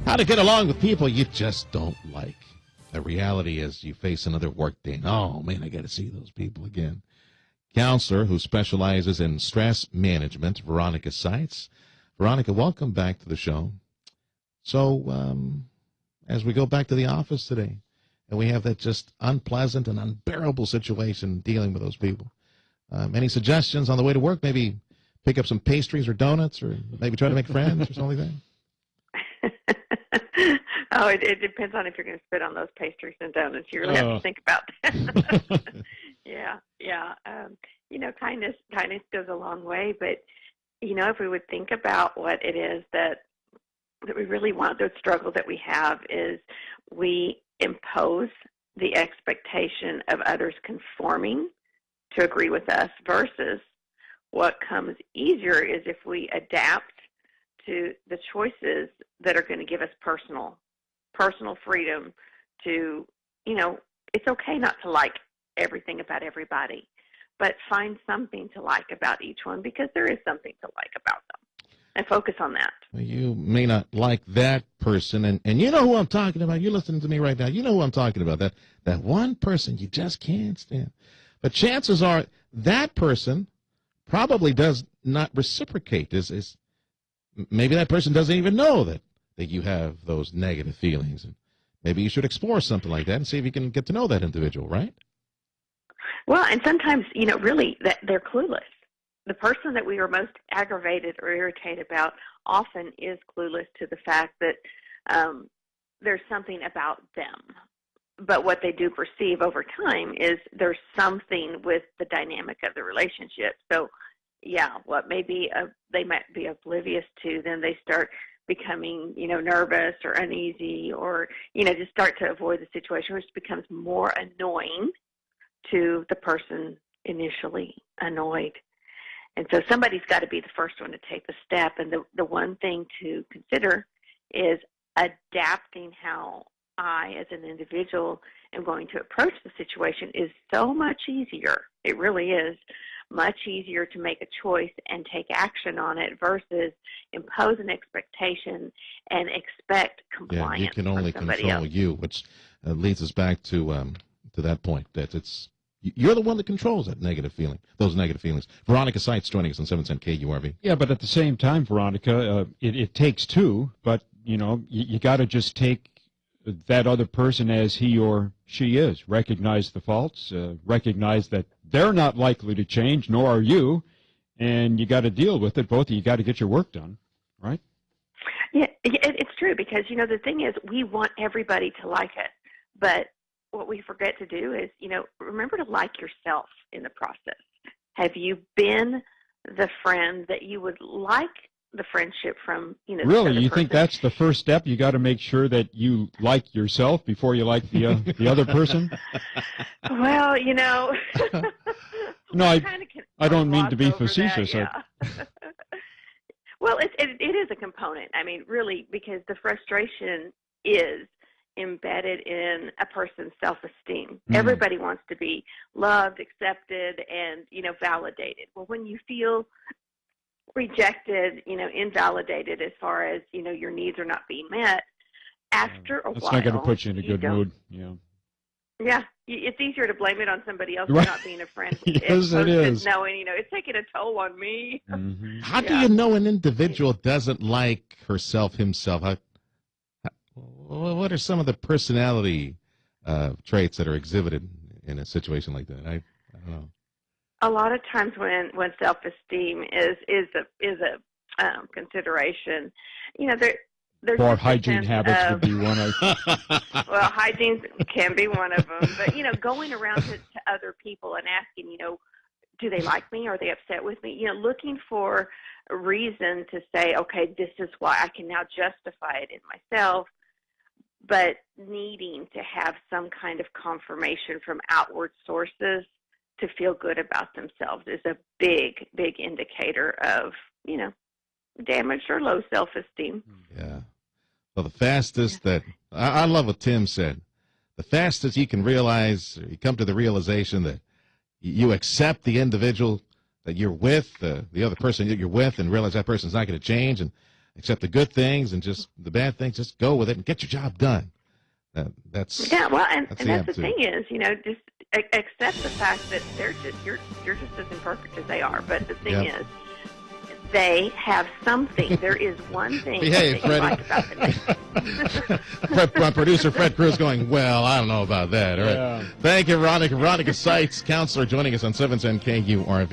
How to get along with people you just don't like. The reality is you face another work day. Oh, man, I got to see those people again. Counselor who specializes in stress management, Veronica Sites. Veronica, welcome back to the show. So, as we go back to the office today, and we have that just unpleasant and unbearable situation dealing with those people, any suggestions on the way to work? Maybe pick up some pastries or donuts, or maybe try to make friends or something like that? Oh, it depends on if you're going to spit on those pastries and donuts. You really have to think about that. Yeah. Kindness goes a long way, but if we would think about what it is that we really want, the struggle that we have is we impose the expectation of others conforming to agree with us, versus what comes easier is if we adapt to the choices that are going to give us personal freedom to, it's okay not to like everything about everybody, but find something to like about each one, because there is something to like about them, and focus on that. Well, you may not like that person, and you know who I'm talking about. You're listening to me right now. You know who I'm talking about, that one person you just can't stand. But chances are that person probably does not reciprocate. Maybe that person doesn't even know that you have those negative feelings. And maybe you should explore something like that and see if you can get to know that individual, right? Well, and sometimes, really, that they're clueless. The person that we are most aggravated or irritated about often is clueless to the fact that there's something about them. But what they do perceive over time is there's something with the dynamic of the relationship. So, yeah, what maybe they might be oblivious to, then they start becoming, nervous or uneasy, or, just start to avoid the situation, which becomes more annoying to the person initially annoyed. And so somebody's got to be the first one to take the step. And the one thing to consider is adapting how I, as an individual, am going to approach the situation is so much easier. It really is much easier to make a choice and take action on it versus impose an expectation and expect compliance. Yeah, you can only control you, which leads us back to that point, that you're the one that controls that negative feeling, those negative feelings. Veronica Sites joining us on 710 KURV. Yeah, but at the same time, Veronica, it takes two, but, you got to just take that other person as he or she is. Recognize the faults, recognize that they're not likely to change, nor are you, and you got to deal with it. Both of you got to get your work done, right? Yeah, it's true, because, the thing is, we want everybody to like it, but what we forget to do is, remember to like yourself in the process. Have you been the friend that you would like the friendship from, Really? You think that's the first step? You got to make sure that you like yourself before you like the other person? Well, No, I don't mean to be facetious. That, yeah. Well, it is a component. I mean, really, because the frustration is embedded in a person's self-esteem. Everybody wants to be loved, accepted, and, validated. Well, when you feel rejected, invalidated as far as, your needs are not being met, after a while. That's not going to put you in a good mood. Yeah. Yeah. It's easier to blame it on somebody else Right. for not being a friend. Yes, it is. Knowing, it's taking a toll on me. Mm-hmm. How do you know an individual doesn't like herself, himself? What are some of the personality traits that are exhibited in a situation like that? I don't know. A lot of times when self-esteem is a consideration, there's Or hygiene habits would be one of. Well, hygiene can be one of them. But, going around to other people and asking, do they like me? Are they upset with me? Looking for a reason to say, okay, this is why I can now justify it in myself, but needing to have some kind of confirmation from outward sources to feel good about themselves is a big, big indicator of, damaged or low self-esteem. Yeah. Well, the fastest that I love what Tim said. The fastest you can realize, or you come to the realization that you accept the individual that you're with, the other person that you're with, and realize that person's not going to change, and accept the good things and just the bad things. Just go with it and get your job done. That's well, and that's the attitude. thing is, just accept the fact that you're just as imperfect as they are. But the thing is, they have something. There is one thing Behave, that you Freddie. like about them. My producer Fred Cruz going, well, I don't know about that. All right. Yeah. Thank you, Veronica. Veronica Sites, counselor, joining us on 710 KURV.